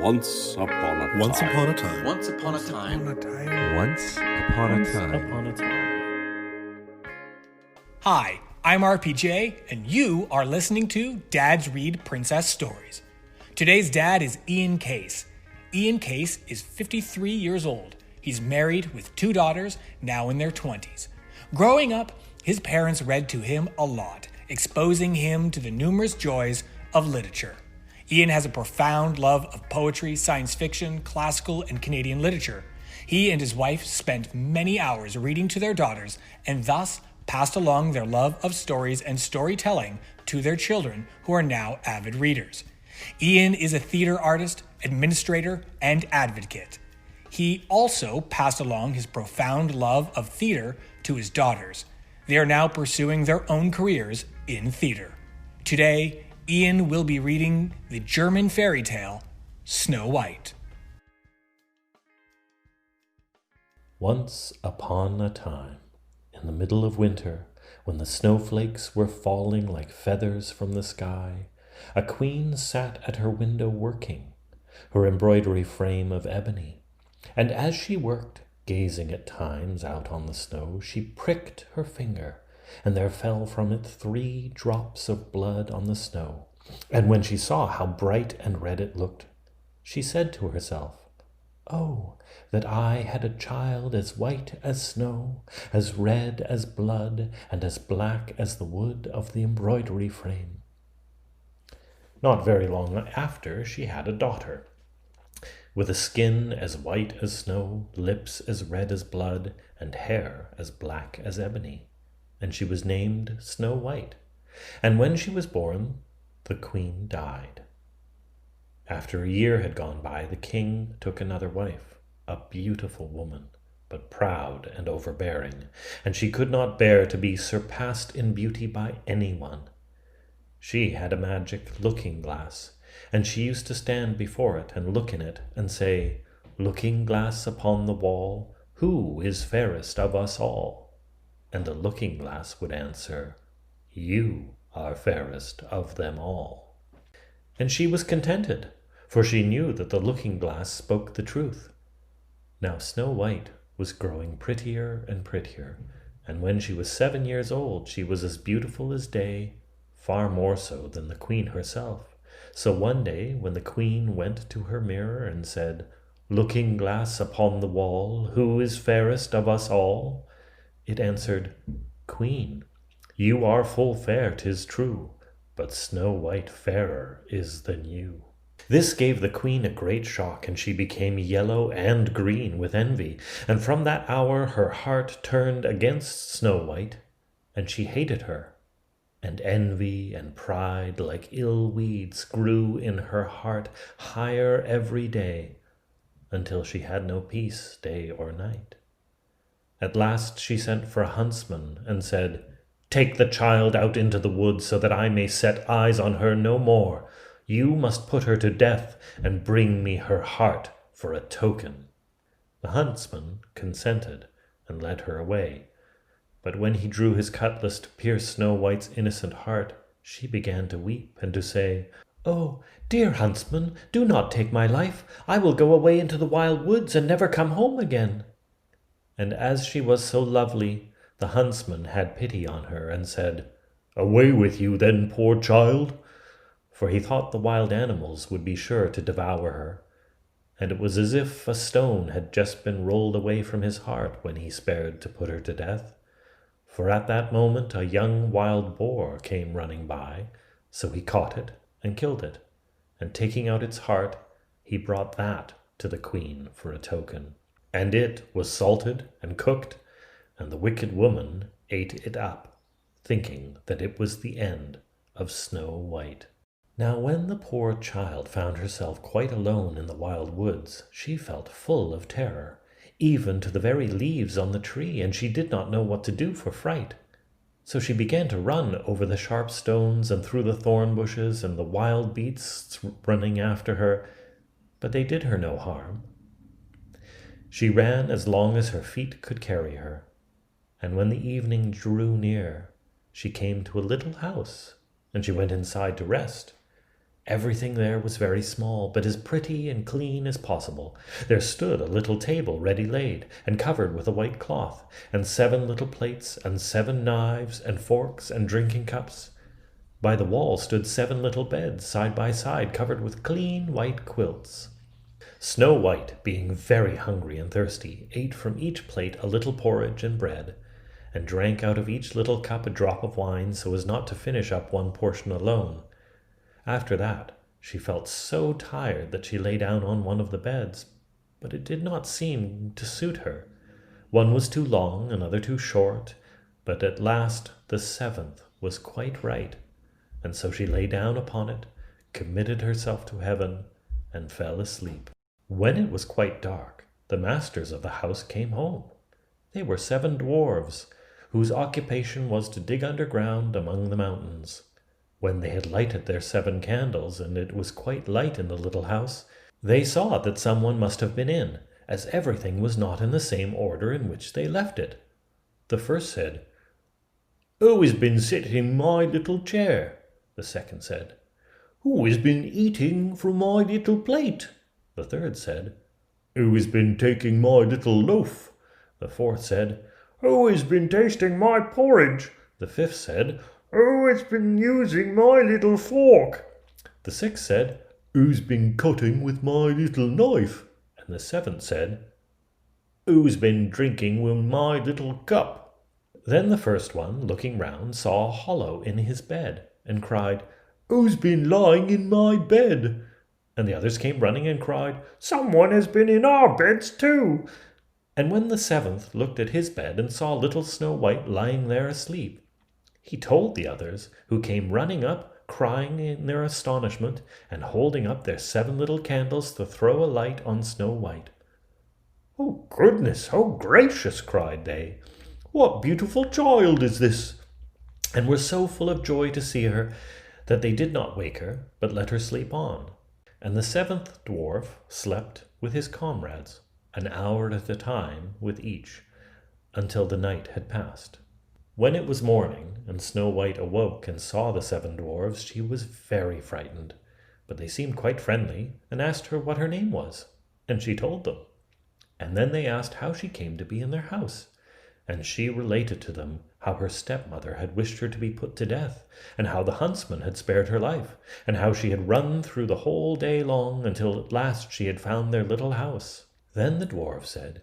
Once upon a time. Once upon a time. Once upon a time. Once upon a time. Hi, I'm RPJ, and you are listening to Dads Read Princess Stories. Today's dad is Ian Case. Ian Case is 53 years old. He's married with 2 daughters, now in their 20s. Growing up, his parents read to him a lot, exposing him to the numerous joys of literature. Ian has a profound love of poetry, science fiction, classical, and Canadian literature. He and his wife spent many hours reading to their daughters and thus passed along their love of stories and storytelling to their children, who are now avid readers. Ian is a theater artist, administrator, and advocate. He also passed along his profound love of theater to his daughters. They are now pursuing their own careers in theater. Today, Ian will be reading the German fairy tale, Snow White. Once upon a time, in the middle of winter, when the snowflakes were falling like feathers from the sky, a queen sat at her window working, her embroidery frame of ebony. And as she worked, gazing at times out on the snow, she pricked her finger, and there fell from it 3 drops of blood on the snow. And when she saw how bright and red it looked, she said to herself, "Oh, that I had a child as white as snow, as red as blood, and as black as the wood of the embroidery frame." Not very long after, she had a daughter, with a skin as white as snow, lips as red as blood, and hair as black as ebony. And she was named Snow White. And when she was born, the queen died. After a year had gone by, the king took another wife, a beautiful woman, but proud and overbearing, and she could not bear to be surpassed in beauty by anyone. She had a magic looking-glass, and she used to stand before it and look in it and say, "Looking-glass upon the wall, who is fairest of us all?" And the looking-glass would answer, "You are fairest of them all." And she was contented, for she knew that the looking-glass spoke the truth. Now Snow White was growing prettier and prettier, and when she was 7 years old, she was as beautiful as day, far more so than the queen herself. So one day, when the queen went to her mirror and said, "Looking-glass upon the wall, who is fairest of us all?" it answered, "Queen, you are full fair, 'tis true, but Snow White fairer is than you." This gave the queen a great shock, and she became yellow and green with envy, and from that hour her heart turned against Snow White, and she hated her. And envy and pride, like ill weeds, grew in her heart higher every day, until she had no peace day or night. At last she sent for a huntsman and said, "Take the child out into the woods so that I may set eyes on her no more. You must put her to death and bring me her heart for a token." The huntsman consented and led her away. But when he drew his cutlass to pierce Snow White's innocent heart, she began to weep and to say, "Oh, dear huntsman, do not take my life. I will go away into the wild woods and never come home again." And as she was so lovely, the huntsman had pity on her and said, "Away with you then, poor child," for he thought the wild animals would be sure to devour her. And it was as if a stone had just been rolled away from his heart when he spared to put her to death. For at that moment a young wild boar came running by, so he caught it and killed it, and taking out its heart, he brought that to the queen for a token. And it was salted and cooked, and the wicked woman ate it up, thinking that it was the end of Snow White. Now when the poor child found herself quite alone in the wild woods, she felt full of terror, even to the very leaves on the tree, and she did not know what to do for fright. So she began to run over the sharp stones and through the thorn bushes, and the wild beasts running after her, but they did her no harm. She ran as long as her feet could carry her, and when the evening drew near, she came to a little house, and she went inside to rest. Everything there was very small, but as pretty and clean as possible. There stood a little table ready laid, and covered with a white cloth, and 7 little plates, and 7 knives, and forks, and drinking cups. By the wall stood 7 little beds, side by side, covered with clean white quilts. Snow White, being very hungry and thirsty, ate from each plate a little porridge and bread, and drank out of each little cup a drop of wine so as not to finish up one portion alone. After that, she felt so tired that she lay down on one of the beds, but it did not seem to suit her. One was too long, another too short, but at last the 7th was quite right, and so she lay down upon it, committed herself to heaven, and fell asleep. When it was quite dark, the masters of the house came home. They were 7 dwarfs, whose occupation was to dig underground among the mountains. When they had lighted their 7 candles, and it was quite light in the little house, they saw that someone must have been in, as everything was not in the same order in which they left it. The first said, "Who has been sitting in my little chair?" The second said, "Who has been eating from my little plate?" The third said, "Who has been taking my little loaf?" The fourth said, "Who has been tasting my porridge?" The fifth said, "Who has been using my little fork?" The sixth said, "Who's been cutting with my little knife?" And the seventh said, "Who's been drinking with my little cup?" Then the first one, looking round, saw a hollow in his bed, and cried, "Who's been lying in my bed?" And the others came running and cried, "Someone has been in our beds too." And when the 7th looked at his bed and saw little Snow White lying there asleep, he told the others, who came running up, crying in their astonishment, and holding up their 7 little candles to throw a light on Snow White. "Oh, goodness! Oh, gracious!" cried they. "What beautiful child is this?" And were so full of joy to see her that they did not wake her, but let her sleep on. And the 7th dwarf slept with his comrades, an hour at a time with each, until the night had passed. When it was morning, and Snow White awoke and saw the 7 dwarfs, she was very frightened, but they seemed quite friendly, and asked her what her name was, and she told them. And then they asked how she came to be in their house, and she related to them how her stepmother had wished her to be put to death, and how the huntsman had spared her life, and how she had run through the whole day long until at last she had found their little house. Then the dwarf said,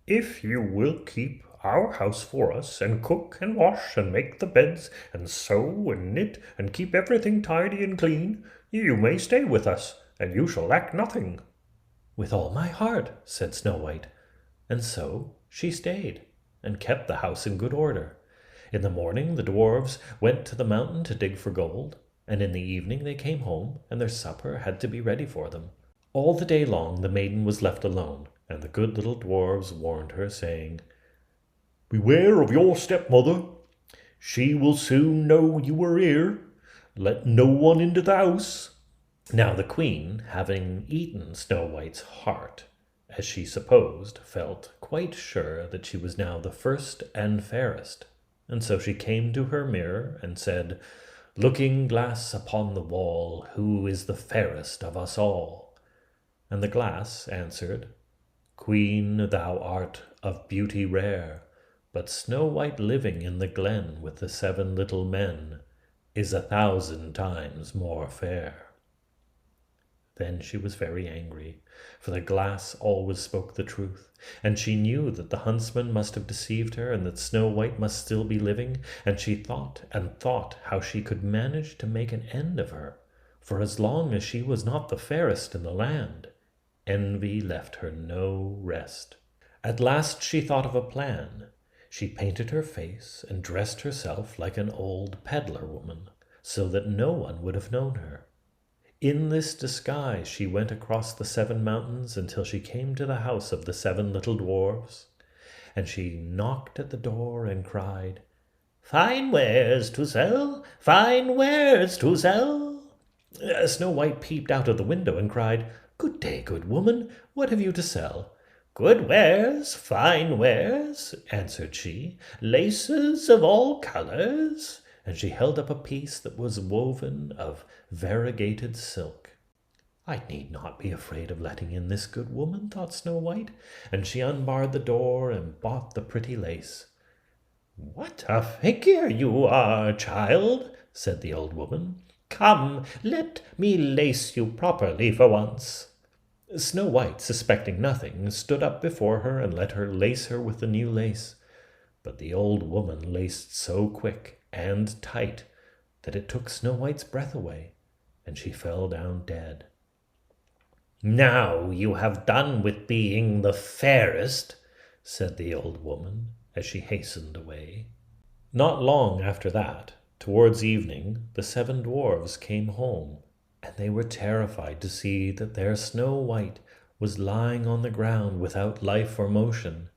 "If you will keep our house for us, and cook and wash and make the beds, and sew and knit, and keep everything tidy and clean, you may stay with us, and you shall lack nothing." "With all my heart," said Snow White, and so she stayed, and kept the house in good order. In the morning the dwarfs went to the mountain to dig for gold, and in the evening they came home, and their supper had to be ready for them. All the day long the maiden was left alone, and the good little dwarfs warned her, saying, "Beware of your stepmother. She will soon know you are here. Let no one into the house." Now the queen, having eaten Snow White's heart, as she supposed, felt quite sure that she was now the first and fairest, and so she came to her mirror and said, "Looking glass upon the wall, who is the fairest of us all?" And the glass answered, "Queen, thou art of beauty rare, but Snow White living in the glen with the 7 little men is 1,000 times more fair." Then she was very angry, for the glass always spoke the truth, and she knew that the huntsman must have deceived her, and that Snow White must still be living, and she thought and thought how she could manage to make an end of her, for as long as she was not the fairest in the land, envy left her no rest. At last she thought of a plan. She painted her face and dressed herself like an old peddler woman, so that no one would have known her. In this disguise she went across the 7 mountains until she came to the house of the 7 little dwarfs, and she knocked at the door and cried, "Fine wares to sell, fine wares to sell." Snow White peeped out of the window and cried, "Good day, good woman, what have you to sell?" "Good wares, fine wares," answered she, "laces of all colors, and she held up a piece that was woven of variegated silk. I need not be afraid of letting in this good woman, thought Snow White, and she unbarred the door and bought the pretty lace. What a figure you are, child, said the old woman. Come, let me lace you properly for once. Snow White, suspecting nothing, stood up before her and let her lace her with the new lace. But the old woman laced so quick and tight that it took Snow White's breath away, and she fell down dead. Now you have done with being the fairest, said the old woman, as she hastened away. Not long after that, towards evening, the 7 dwarfs came home, and they were terrified to see that their Snow White was lying on the ground without life or motion.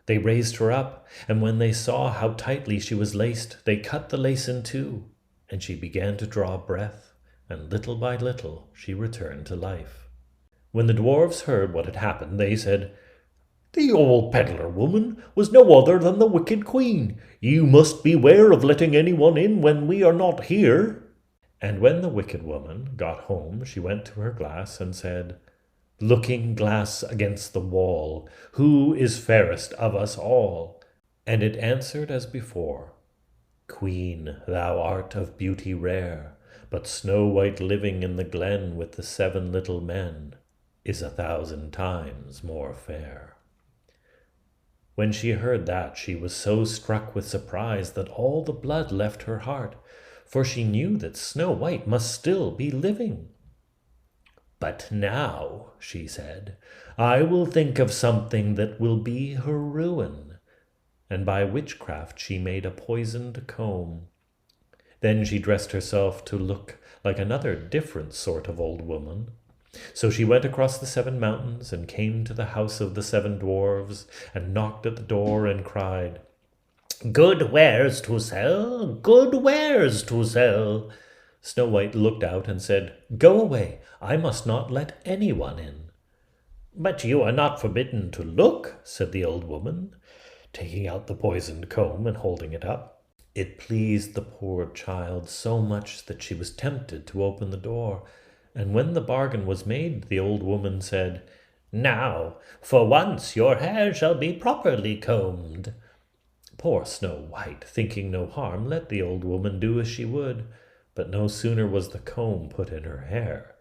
They raised her up, and when they saw how tightly she was laced, they cut the lace in two, and she began to draw breath, and little by little she returned to life. When the dwarfs heard what had happened, they said, The old peddler woman was no other than the wicked queen. You must beware of letting anyone in when we are not here. And when the wicked woman got home, she went to her glass and said, Looking glass against the wall, who is fairest of us all? And it answered as before, Queen, thou art of beauty rare, but Snow White living in the glen with the 7 little men is 1,000 times more fair. When she heard that, she was so struck with surprise that all the blood left her heart, for she knew that Snow White must still be living. But now, she said, I will think of something that will be her ruin. And by witchcraft she made a poisoned comb. Then she dressed herself to look like another different sort of old woman. So she went across the 7 mountains and came to the house of the 7 dwarfs and knocked at the door and cried, Good wares to sell, good wares to sell. Snow White looked out and said, Go away, I must not let anyone in. But you are not forbidden to look, said the old woman, taking out the poisoned comb and holding it up. It pleased the poor child so much that she was tempted to open the door, and when the bargain was made, the old woman said, Now, for once your hair shall be properly combed. Poor Snow White, thinking no harm, let the old woman do as she would, but no sooner was the comb put in her hair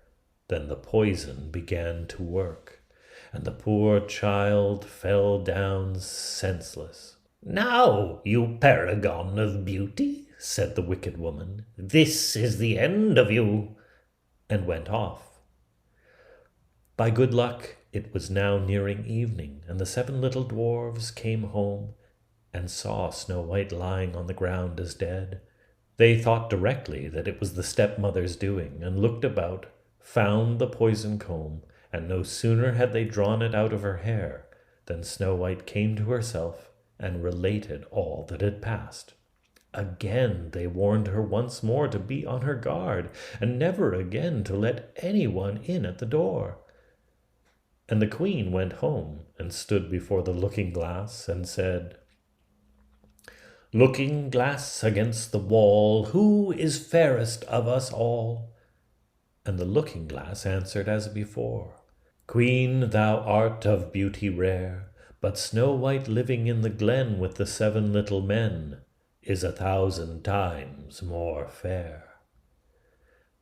than the poison began to work, and the poor child fell down senseless. Now, you paragon of beauty, said the wicked woman, this is the end of you, and went off. By good luck, it was now nearing evening, and the 7 little dwarfs came home and saw Snow White lying on the ground as dead. They thought directly that it was the stepmother's doing, and looked about, found the poison comb, and no sooner had they drawn it out of her hair than Snow White came to herself and related all that had passed. Again they warned her once more to be on her guard, and never again to let anyone in at the door. And the queen went home and stood before the looking-glass and said, Looking-glass against the wall, who is fairest of us all? And the looking-glass answered as before, Queen, thou art of beauty rare, but Snow White living in the glen with the 7 little men is 1,000 times more fair.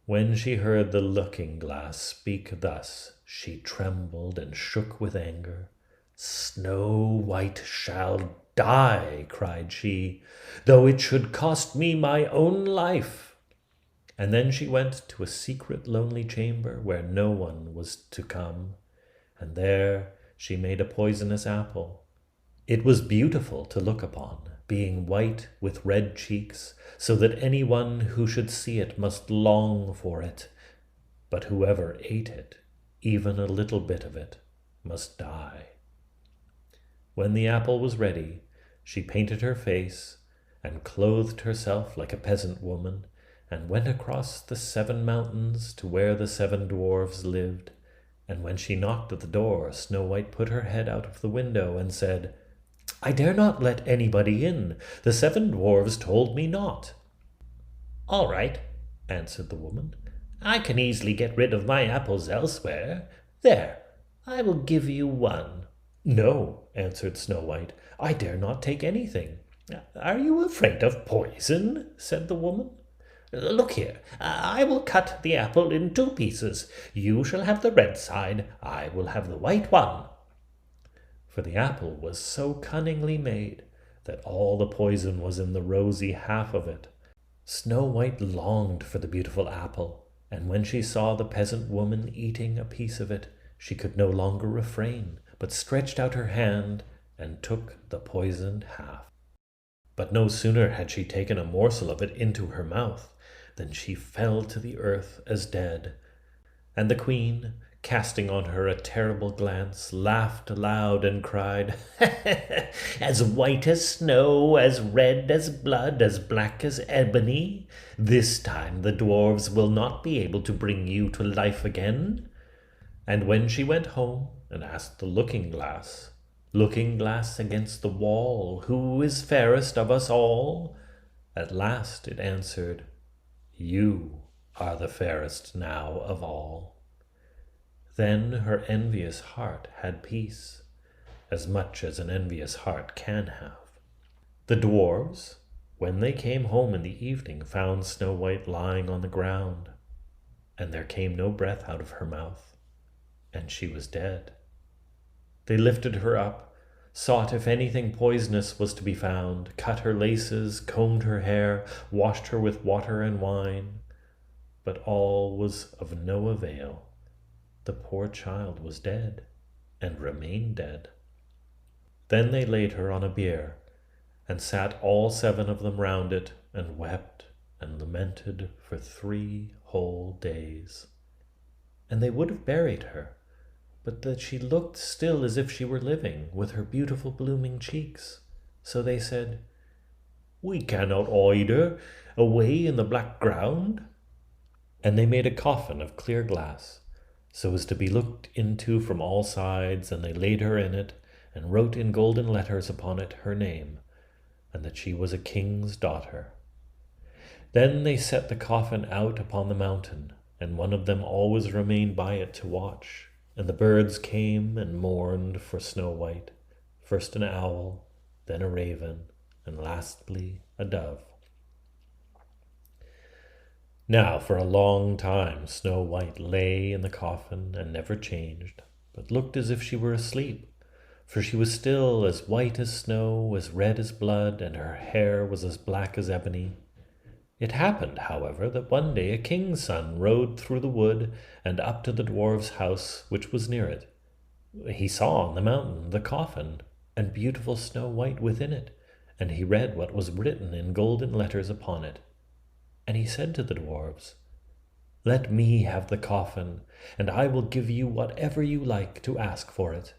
When she heard the looking-glass speak thus, she trembled and shook with anger. Snow White shall die, cried she, though it should cost me my own life. And then she went to a secret lonely chamber where no one was to come, and there she made a poisonous apple. It was beautiful to look upon, being white with red cheeks, so that anyone who should see it must long for it. But whoever ate it, even a little bit of it, must die. When the apple was ready, she painted her face and clothed herself like a peasant woman, and went across the 7 mountains to where the 7 dwarfs lived. And when she knocked at the door, Snow White put her head out of the window and said, I dare not let anybody in. The 7 dwarfs told me not. "All right," answered the woman. "I can easily get rid of my apples elsewhere. There, I will give you one." "No," answered Snow White, "I dare not take anything." "Are you afraid of poison?" said the woman. "Look here, I will cut the apple in 2 pieces. You shall have the red side, I will have the white one." For the apple was so cunningly made that all the poison was in the rosy half of it. Snow White longed for the beautiful apple, and when she saw the peasant woman eating a piece of it, she could no longer refrain, but stretched out her hand and took the poisoned half. But no sooner had she taken a morsel of it into her mouth than she fell to the earth as dead. And the queen, casting on her a terrible glance, laughed aloud and cried, "As white as snow, as red as blood, as black as ebony, this time the dwarfs will not be able to bring you to life again." And when she went home and asked the looking-glass, "Looking glass against the wall, who is fairest of us all?" at last it answered, "You are the fairest now of all." Then her envious heart had peace, as much as an envious heart can have. The dwarfs, when they came home in the evening, found Snow White lying on the ground, and there came no breath out of her mouth, and she was dead. They lifted her up, sought if anything poisonous was to be found, cut her laces, combed her hair, washed her with water and wine, but all was of no avail. The poor child was dead, and remained dead. Then they laid her on a bier, and sat all 7 of them round it, and wept and lamented for 3 whole days. And they would have buried her, but that she looked still as if she were living, with her beautiful blooming cheeks. So they said, "We cannot hide her away in the black ground." And they made a coffin of clear glass, so as to be looked into from all sides, and they laid her in it, and wrote in golden letters upon it her name, and that she was a king's daughter. Then they set the coffin out upon the mountain, and one of them always remained by it to watch, and the birds came and mourned for Snow White, first an owl, then a raven, and lastly a dove. Now for a long time Snow White lay in the coffin and never changed, but looked as if she were asleep, for she was still as white as snow, as red as blood, and her hair was as black as ebony. It happened, however, that one day a king's son rode through the wood and up to the dwarf's house, which was near it. He saw on the mountain the coffin, and beautiful Snow White within it, and he read what was written in golden letters upon it. And he said to the dwarfs, "Let me have the coffin, and I will give you whatever you like to ask for it."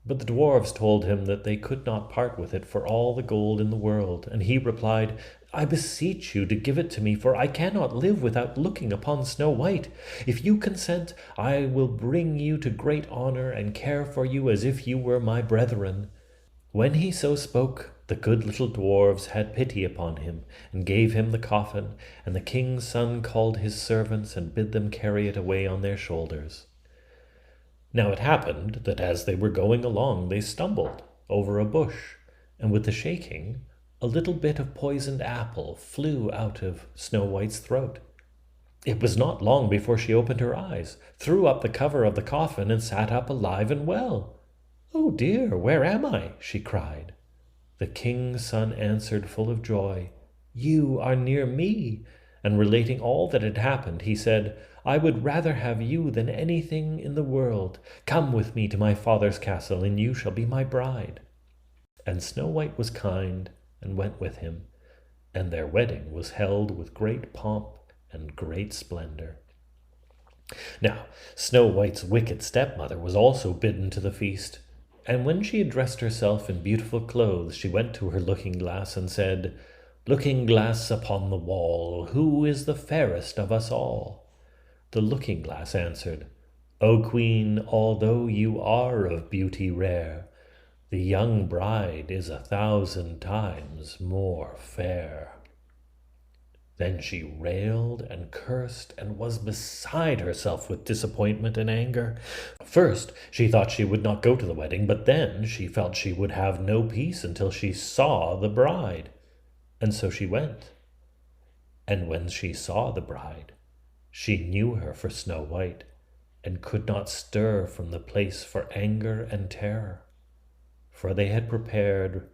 But the dwarfs told him that they could not part with it for all the gold in the world, and he replied, "I beseech you to give it to me, for I cannot live without looking upon Snow White. If you consent, I will bring you to great honor and care for you as if you were my brethren." When he so spoke, the good little dwarfs had pity upon him, and gave him the coffin, and the king's son called his servants and bid them carry it away on their shoulders. Now it happened that as they were going along they stumbled over a bush, and with the shaking, a little bit of poisoned apple flew out of Snow White's throat. It was not long before she opened her eyes, threw up the cover of the coffin, and sat up alive and well. "Oh dear, where am I?" she cried. The king's son answered full of joy, "You are near me." And relating all that had happened, he said, "I would rather have you than anything in the world. Come with me to my father's castle, and you shall be my bride." And Snow White was kind, and went with him, and their wedding was held with great pomp and great splendor. Now Snow White's wicked stepmother was also bidden to the feast, and when she had dressed herself in beautiful clothes, she went to her looking-glass and said, "Looking-glass upon the wall, who is the fairest of us all?" The looking-glass answered, "O Queen, although you are of beauty rare, the young bride is 1,000 times more fair." Then she railed and cursed and was beside herself with disappointment and anger. First, she thought she would not go to the wedding, but then she felt she would have no peace until she saw the bride. And so she went. And when she saw the bride, she knew her for Snow White, and could not stir from the place for anger and terror. For they had prepared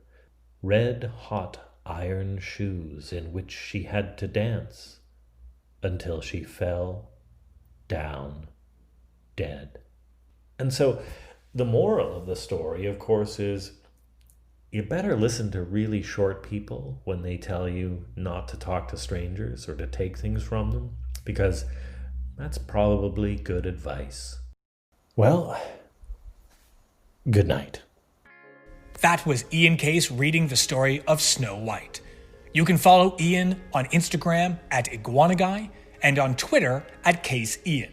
red-hot iron shoes in which she had to dance until she fell down dead. And so the moral of the story, of course, is you better listen to really short people when they tell you not to talk to strangers or to take things from them, because that's probably good advice. Well, good night. That was Ian Case reading the story of Snow White. You can follow Ian on Instagram at iguanaguy and on Twitter at CaseIan.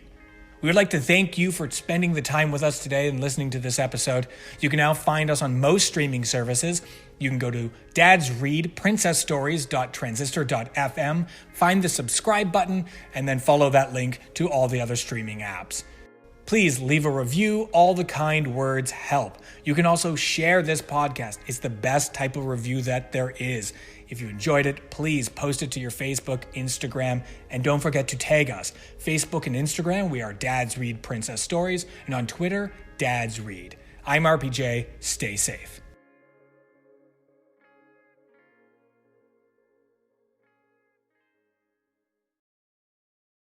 We would like to thank you for spending the time with us today and listening to this episode. You can now find us on most streaming services. You can go to Dad's Read princessstories.transistor.fm, find the subscribe button, and then follow that link to all the other streaming apps. Please leave a review. All the kind words help. You can also share this podcast. It's the best type of review that there is. If you enjoyed it, please post it to your Facebook, Instagram, and don't forget to tag us. Facebook and Instagram, we are Dad's Read Princess Stories, and on Twitter, Dad's Read. I'm RPJ. Stay safe.